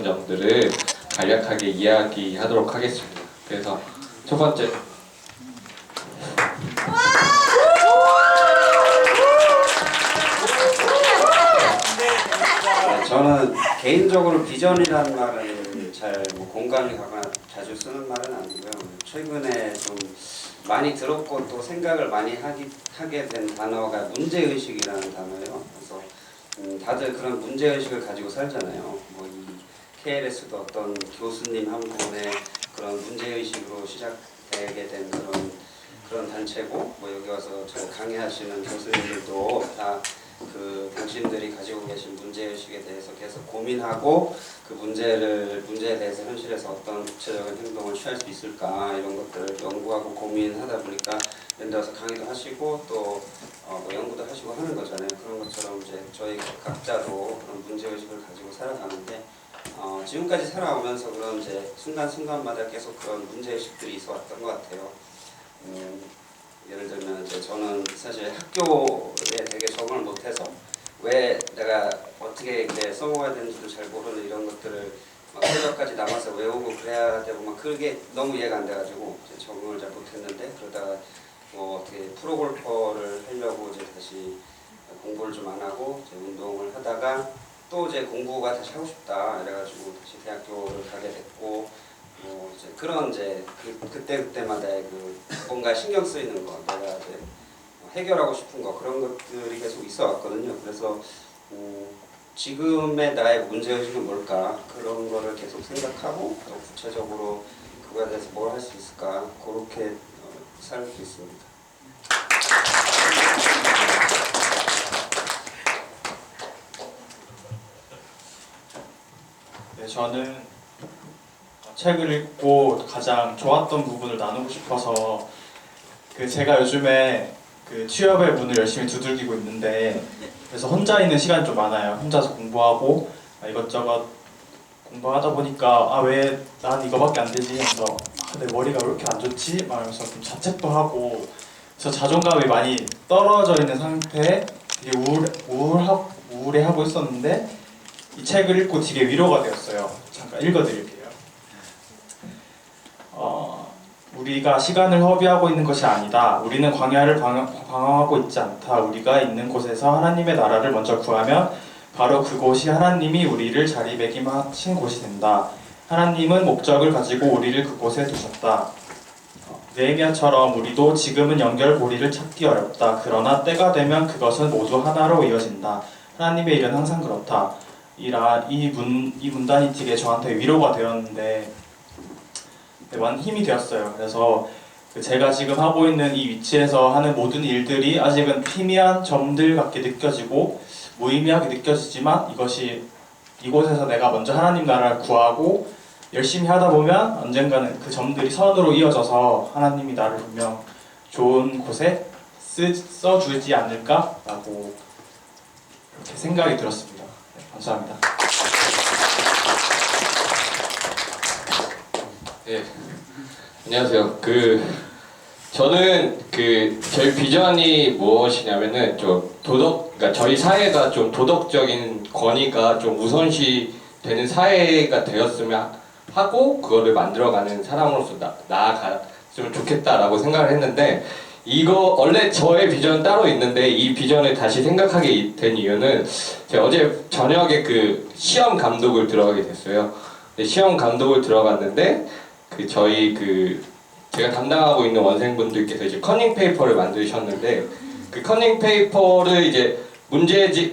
점들을 간략하게 이야기하도록 하겠습니다. 그래서 첫 번째, 저는 개인적으로 비전이라는 말은 잘 공감이 가거나 자주 쓰는 말은 아니고요. 최근에 좀 많이 들었고 또 생각을 많이 하게 된 단어가 문제의식이라는 단어예요. 그래서 다들 그런 문제의식을 가지고 살잖아요. 뭐 이 KLS도 어떤 교수님 한 분의 그런 문제의식으로 시작되게 된 그런 단체고, 뭐 여기 와서 저 강의하시는 교수님들도 다 당신들이 가지고 계신 문제의식에 대해서 계속 고민하고 그 문제에 대해서 현실에서 어떤 구체적인 행동을 취할 수 있을까 이런 것들을 연구하고 고민하다 보니까 이런 데 와서 강의도 하시고 또 뭐 연구도 하시고 하는 거잖아요. 그런 것처럼 이제 저희 각자도 그런 문제의식을 가지고 살아가는데 지금까지 살아오면서 그런 이제 순간순간마다 계속 그런 문제의식들이 있어 왔던 것 같아요. 예를 들면 이제 저는 사실 학교에 되게 적응을 못해서 왜 내가 어떻게 이렇게 써먹어야 되는지도 잘 모르는 이런 것들을 막 새벽까지 남아서 외우고 그래야 되고 막 그게 너무 이해가 안 돼가지고 이제 적응을 잘 못했는데, 그러다가 뭐 어떻게 프로골퍼를 하려고 이제 다시 공부를 좀 안 하고 이제 운동을 하다가 또 이제 공부가 다시 하고 싶다 이래가지고 다시 대학교를 가게 됐고, 뭐 이제 그런 이제 그때마다의 뭔가 신경 쓰이는 거, 내가 이제 해결하고 싶은 거, 그런 것들이 계속 있어 왔거든요. 그래서 지금의 나의 문제의식은 뭘까, 그런 거를 계속 생각하고 또 구체적으로 그거에 대해서 뭘 할 수 있을까, 그렇게 살고 있습니다. 네, 저는 책을 읽고 가장 좋았던 부분을 나누고 싶어서 제가 요즘에 취업의 문을 열심히 두들기고 있는데, 그래서 혼자 있는 시간이 좀 많아요. 혼자서 공부하고 이것저것 공부하다 보니까 왜 난 이거밖에 안 되지 하면서 내 머리가 왜 이렇게 안 좋지? 말하면서 좀 자책도 하고, 그래서 자존감이 많이 떨어져 있는 상태에 되게 우울해하고 있었는데 이 책을 읽고 되게 위로가 되었어요. 잠깐 읽어드릴게요. 우리가 시간을 허비하고 있는 것이 아니다. 우리는 광야를 방황하고 있지 않다. 우리가 있는 곳에서 하나님의 나라를 먼저 구하면 바로 그곳이 하나님이 우리를 자리매김하신 곳이 된다. 하나님은 목적을 가지고 우리를 그곳에 두셨다. 느헤미야처럼 우리도 지금은 연결고리를 찾기 어렵다. 그러나 때가 되면 그것은 모두 하나로 이어진다. 하나님의 일은 항상 그렇다. 이 문단이 되게 저한테 위로가 되었는데 많은 힘이 되었어요. 그래서 제가 지금 하고 있는 이 위치에서 하는 모든 일들이 아직은 희미한 점들 같게 느껴지고 무의미하게 느껴지지만, 이곳에서 내가 먼저 하나님 나라를 구하고 열심히 하다 보면 언젠가는 그 점들이 선으로 이어져서 하나님이 나를 분명 좋은 곳에 써주지 않을까라고 이렇게 생각이 들었습니다. 네, 감사합니다. 네, 안녕하세요. 저는 저희 비전이 무엇이냐면은 그러니까 저희 사회가 좀 도덕적인 권위가 좀 우선시 되는 사회가 되었으면 하고, 그거를 만들어가는 사람으로서 나아갔으면 좋겠다라고 생각을 했는데, 원래 저의 비전은 따로 있는데 이 비전을 다시 생각하게 된 이유는 제가 어제 저녁에 시험 감독을 들어가게 됐어요. 시험 감독을 들어갔는데 제가 담당하고 있는 원생분들께서 이제 커닝 페이퍼를 만드셨는데, 그 커닝 페이퍼를 이제 문제지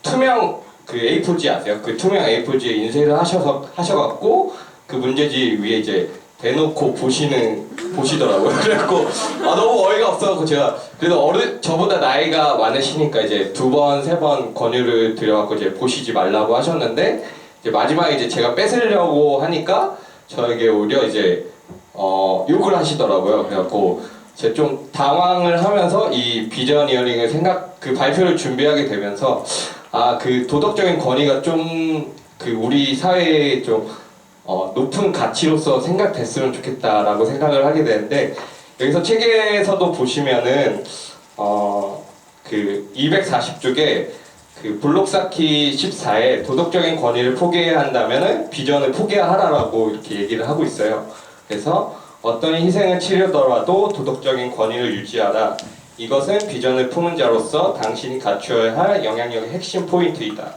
투명 A4지 아세요? 그 투명 A4지에 인쇄를 하셔갖고 그 문제지 위에 이제 대놓고 보시더라고요. 그래갖고 너무 어이가 없어갖고 제가 그래도 저보다 나이가 많으시니까 이제 2번, 3번 권유를 드려갖고 이제 보시지 말라고 하셨는데, 이제 마지막에 이제 제가 뺏으려고 하니까 저에게 오히려 이제 욕을 하시더라고요. 그래갖고 제가 좀 당황을 하면서 이 비전 이어링을 발표를 준비하게 되면서 도덕적인 권위가 좀 우리 사회에 좀 높은 가치로서 생각됐으면 좋겠다라고 생각을 하게 되는데, 여기서 책에서도 보시면은 240쪽에 그 블록 쌓기 14에 도덕적인 권위를 포기해야 한다면은 비전을 포기하라라고 이렇게 얘기를 하고 있어요. 그래서 어떤 희생을 치르더라도 도덕적인 권위를 유지하라. 이것은 비전을 품은 자로서 당신이 갖추어야 할 영향력의 핵심 포인트이다.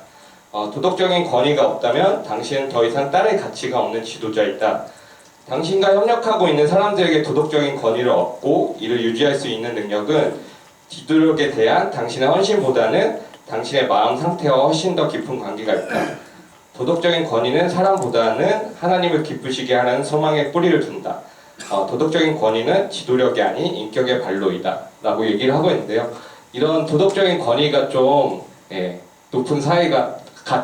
도덕적인 권위가 없다면 당신은 더 이상 따를 가치가 없는 지도자이다. 당신과 협력하고 있는 사람들에게 도덕적인 권위를 얻고 이를 유지할 수 있는 능력은 지도력에 대한 당신의 헌신보다는 당신의 마음 상태와 훨씬 더 깊은 관계가 있다. 도덕적인 권위는 사람보다는 하나님을 기쁘시게 하는 소망에 뿌리를 둔다. 도덕적인 권위는 지도력이 아닌 인격의 발로이다 라고 얘기를 하고 있는데요. 이런 도덕적인 권위가 좀 높은 사회가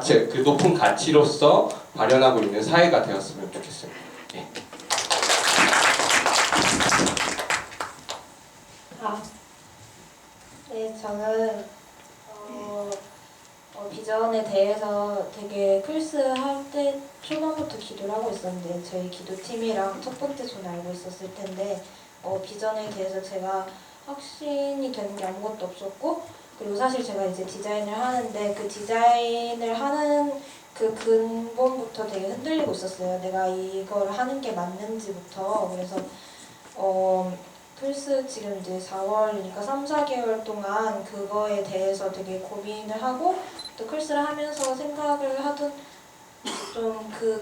그 높은 가치로서 발현하고 있는 사회가 되었으면 좋겠습니다. 네, 저는 비전에 대해서 되게 클스 할 때 초반부터 기도를 하고 있었는데 저희 기도팀이랑 첫 번째 전에 알고 있었을 텐데 비전에 대해서 제가 확신이 되는 게 아무것도 없었고, 그리고 사실 제가 이제 디자인을 하는데 그 디자인을 하는 그 근본부터 되게 흔들리고 있었어요. 내가 이걸 하는 게 맞는지부터. 그래서 플스 지금 이제 4월이니까 3, 4개월 동안 그거에 대해서 되게 고민을 하고 또 클스를 하면서 생각을 하던 좀 그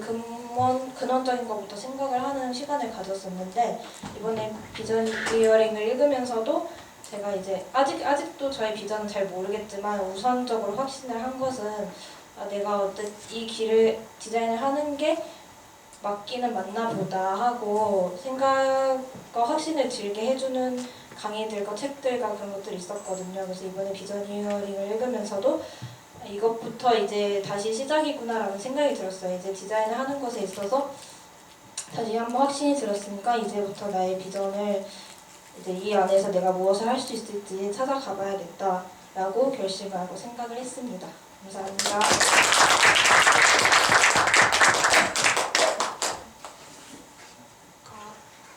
근원적인 것부터 생각을 하는 시간을 가졌었는데, 이번에 비전 이어링을 읽으면서도 제가 이제 아직도 저의 비전은 잘 모르겠지만 우선적으로 확신을 한 것은 내가 이 길을 디자인을 하는 게 맞기는 맞나 보다 하고 생각과 확신을 들게 해주는 강의들과 책들과 그런 것들이 있었거든요. 그래서 이번에 비전 히어링을 읽으면서도 이것부터 이제 다시 시작이구나라는 생각이 들었어요. 이제 디자인을 하는 것에 있어서 다시 한번 확신이 들었으니까 이제부터 나의 비전을 이제 이 안에서 내가 무엇을 할 수 있을지 찾아가 봐야겠다라고 결심을 하고 생각을 했습니다. 감사합니다.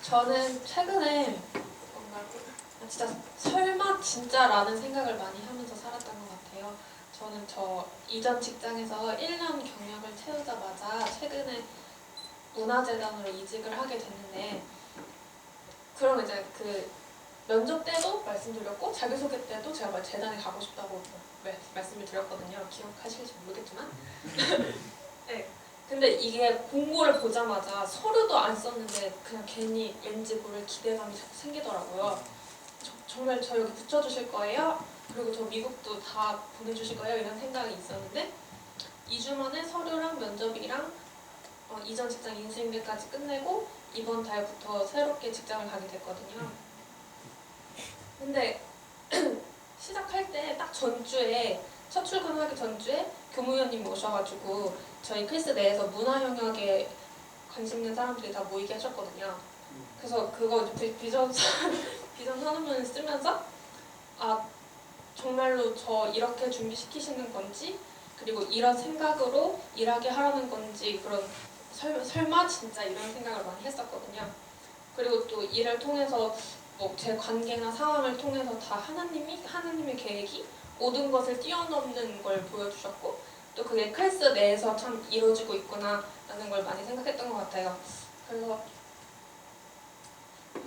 저는 최근에 뭔가 진짜 설마 진짜라는 생각을 많이 하면서 살았던 것 같아요. 저는 저 이전 직장에서 1년 경력을 채우자마자 최근에 문화재단으로 이직을 하게 됐는데, 그럼 이제 그 면접 때도 말씀드렸고 자기소개 때도 제가 재단에 가고 싶다고 말씀을 드렸거든요. 기억하실지 모르겠지만 네. 근데 이게 공고를 보자마자 서류도 안 썼는데 그냥 괜히 왠지 모를 기대감이 자꾸 생기더라고요. 정말 저 여기 붙여주실 거예요? 그리고 저 미국도 다 보내주실 거예요? 이런 생각이 있었는데 2주 만에 서류랑 면접이랑 이전 직장 인수인계까지 끝내고 이번 달부터 새롭게 직장을 가게 됐거든요. 근데 시작할 때 딱 전주에 첫 출근하기 전주에 교무위원님 오셔가지고 저희 클스 내에서 문화 영역에 관심 있는 사람들이 다 모이게 하셨거든요. 그래서 그거 비전 선언문을 쓰면서 정말로 저 이렇게 준비시키시는 건지, 그리고 이런 생각으로 일하게 하라는 건지, 그런 설마 진짜 이런 생각을 많이 했었거든요. 그리고 또 일을 통해서 뭐 제 관계나 상황을 통해서 다 하나님의 계획이 모든 것을 뛰어넘는 걸 보여주셨고, 또 그게 클스 내에서 참 이루어지고 있구나 라는 걸 많이 생각했던 것 같아요. 그래서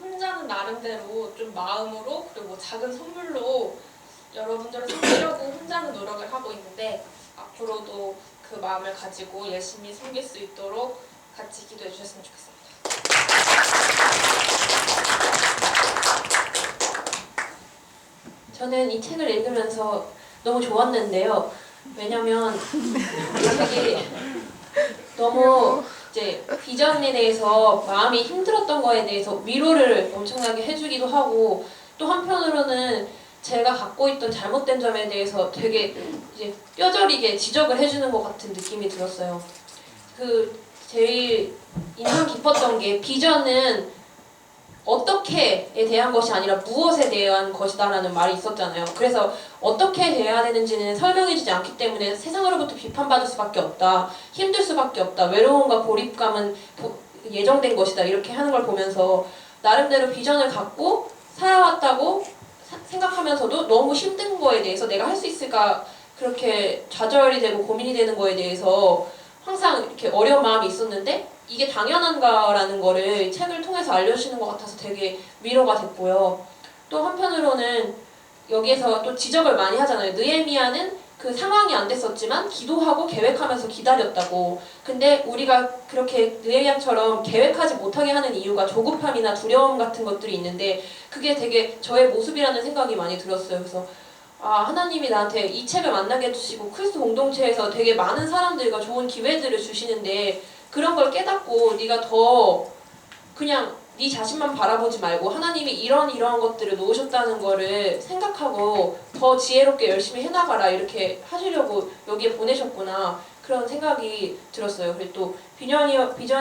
혼자는 나름대로 좀 마음으로, 그리고 뭐 작은 선물로 여러분들을 섬기려고 혼자는 노력을 하고 있는데, 앞으로도 그 마음을 가지고 열심히 섬길 수 있도록 같이 기도해 주셨으면 좋겠습니다. 저는 이 책을 읽으면서 너무 좋았는데요. 왜냐면 이 책이 너무 이제 비전에 대해서 마음이 힘들었던 거에 대해서 위로를 엄청나게 해주기도 하고, 또 한편으로는 제가 갖고 있던 잘못된 점에 대해서 되게 이제 뼈저리게 지적을 해주는 것 같은 느낌이 들었어요. 제일 인상 깊었던 게 비전은 어떻게에 대한 것이 아니라 무엇에 대한 것이다라는 말이 있었잖아요. 그래서 어떻게 돼야 되는지는 설명해주지 않기 때문에 세상으로부터 비판받을 수밖에 없다, 힘들 수밖에 없다, 외로움과 고립감은 예정된 것이다, 이렇게 하는 걸 보면서 나름대로 비전을 갖고 살아왔다고 생각하면서도 너무 힘든 거에 대해서 내가 할 수 있을까, 그렇게 좌절이 되고 고민이 되는 거에 대해서 항상 이렇게 어려운 마음이 있었는데 이게 당연한가라는 거를 책을 통해서 알려주시는 것 같아서 되게 위로가 됐고요. 또 한편으로는 여기에서 또 지적을 많이 하잖아요. 느헤미야는 그 상황이 안 됐었지만 기도하고 계획하면서 기다렸다고. 근데 우리가 그렇게 느헤미야처럼 계획하지 못하게 하는 이유가 조급함이나 두려움 같은 것들이 있는데 그게 되게 저의 모습이라는 생각이 많이 들었어요. 그래서 하나님이 나한테 이 책을 만나게 해주시고 크리스도 공동체에서 되게 많은 사람들과 좋은 기회들을 주시는데 그런 걸 깨닫고 네가 더 그냥 네 자신만 바라보지 말고 하나님이 이런 것들을 놓으셨다는 거를 생각하고 더 지혜롭게 열심히 해나가라 이렇게 하시려고 여기에 보내셨구나 그런 생각이 들었어요. 그리고 또 비전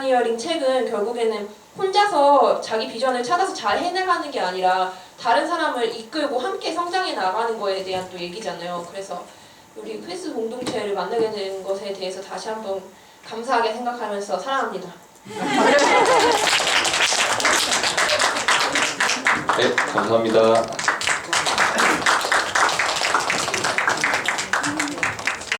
이어링 책은 결국에는 혼자서 자기 비전을 찾아서 잘 해내가는 게 아니라 다른 사람을 이끌고 함께 성장해 나가는 거에 대한 또 얘기잖아요. 그래서 우리 크리스 공동체를 만나게 된 것에 대해서 다시 한번 감사하게 생각하면서 사랑합니다. 네, 감사합니다.